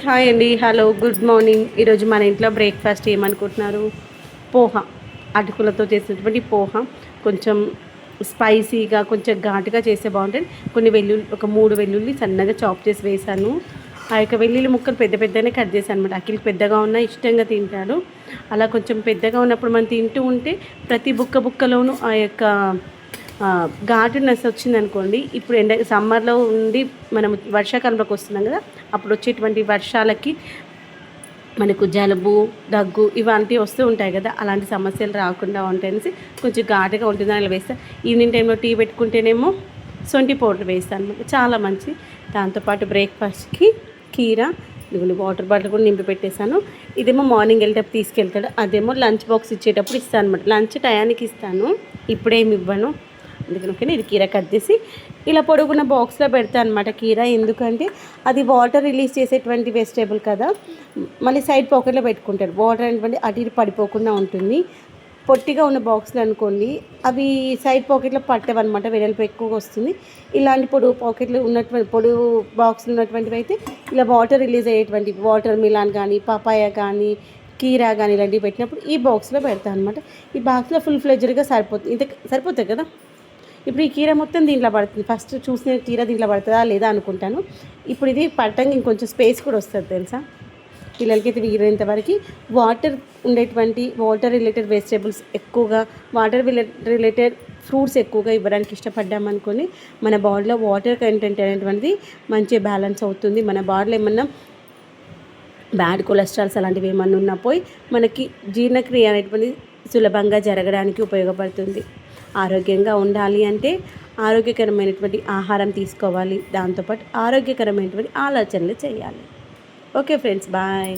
Hi అండి, hello, good morning. ఈరోజు మన ఇంట్లో బ్రేక్ఫాస్ట్ ఏమనుకుంటున్నారు? పోహా, అటుకులతో చేసినటువంటి పోహా. కొంచెం స్పైసీగా, కొంచెం ఘాటుగా చేస్తే బాగుంటుంది. కొన్ని వెల్లుల్లి, ఒక 3 వెల్లుల్లి సన్నగా చాప్ చేసి వేసాను. ఆ యొక్క వెల్లుల్లి ముక్కలు పెద్ద పెద్దనే కట్ చేశాను అనమాట. అఖిల్కి పెద్దగా ఉన్నా ఇష్టంగా తింటాడు. అలా కొంచెం పెద్దగా ఉన్నప్పుడు మనం తింటూ ఉంటే ప్రతి బుక్కలోనూ ఆ యొక్క ఘాటునెస్ వచ్చిందనుకోండి. ఇప్పుడు సమ్మర్లో ఉండి మనం వర్షాకాలంలోకి వస్తున్నాం కదా, అప్పుడు వచ్చేటువంటి వర్షాలకి మనకు జలుబు, దగ్గు ఇవంటివి వస్తూ ఉంటాయి కదా, అలాంటి సమస్యలు రాకుండా ఉంటాయనేసి కొంచెం ఘాటుగా ఉంటుందని అలా వేస్తాను. ఈవినింగ్ టైంలో టీ పెట్టుకుంటేనేమో సొంటి పౌడర్ వేస్తాను అనమాట, చాలా మంచి. దాంతోపాటు బ్రేక్ఫాస్ట్కి కీరా, ఇదిగోండి వాటర్ బాటిల్ కూడా నింపి పెట్టేశాను. ఇదేమో మార్నింగ్ వెళ్ళేటప్పుడు తీసుకెళ్తాడు, అదేమో లంచ్ బాక్స్ ఇచ్చేటప్పుడు ఇస్తాను అనమాట. లంచ్ టయానికి ఇస్తాను, ఇప్పుడేమి ఇవ్వను. అందుకని ఇది కీరా కట్ చేసి ఇలా పొడుగున్న బాక్స్లో పెడతాను అనమాట. కీరా ఎందుకంటే అది వాటర్ రిలీజ్ చేసేటువంటి వెజిటేబుల్ కదా, మళ్ళీ సైడ్ పాకెట్లో పెట్టుకుంటారు. వాటర్ అనేటువంటి అటు ఇటు పడిపోకుండా ఉంటుంది. పొట్టిగా ఉన్న బాక్స్లు అనుకోండి, అవి సైడ్ పాకెట్లో పట్టవన్నమాట, వెడల్పు ఎక్కువగా వస్తుంది. ఇలాంటి పొడుగు పాకెట్లు ఉన్నటువంటి పొడుగు బాక్స్లు ఉన్నటువంటివి అయితే ఇలా వాటర్ రిలీజ్ అయ్యేటువంటి వాటర్ మిలాన్ కానీ, పపాయ కానీ, కీరా కానీ ఇలాంటివి పెట్టినప్పుడు ఈ బాక్స్లో పెడతాను అనమాట. ఈ బాక్స్లో ఫుల్ ఫ్లెడ్జ్డ్గా సరిపోతుంది, ఇంత సరిపోతుంది కదా. ఇప్పుడు ఈ కీర మొత్తం దీంట్లో పడుతుంది. ఫస్ట్ చూసిన కీర దీంట్లో పడుతుందా లేదా అనుకుంటాను. ఇప్పుడు ఇది పట్టంగా ఇంకొంచెం స్పేస్ కూడా వస్తుంది తెలుసా. పిల్లలకి అయితే వీలైనంత వరకు వాటర్ ఉండేటువంటి వాటర్ రిలేటెడ్ వెజిటేబుల్స్ ఎక్కువగా, వాటర్ రిలేటెడ్ ఫ్రూట్స్ ఎక్కువగా ఇవ్వడానికి ఇష్టపడ్డామనుకొని మన బాడీలో వాటర్ కంటెంట్ అనేటువంటిది మంచి బ్యాలెన్స్ అవుతుంది. మన బాడీలో ఏమన్నా బ్యాడ్ కొలెస్ట్రాల్స్ అలాంటివి ఏమన్నా ఉన్నా పోయి మనకి జీర్ణక్రియ అనేటువంటి సులభంగా జరగడానికి ఉపయోగపడుతుంది. ఆరోగ్యంగా ఉండాలి అంటే ఆరోగ్యకరమైనటువంటి ఆహారం తీసుకోవాలి, దాంతోపాటు ఆరోగ్యకరమైనటువంటి ఆలోచనలు చేయాలి. Okay friends, bye.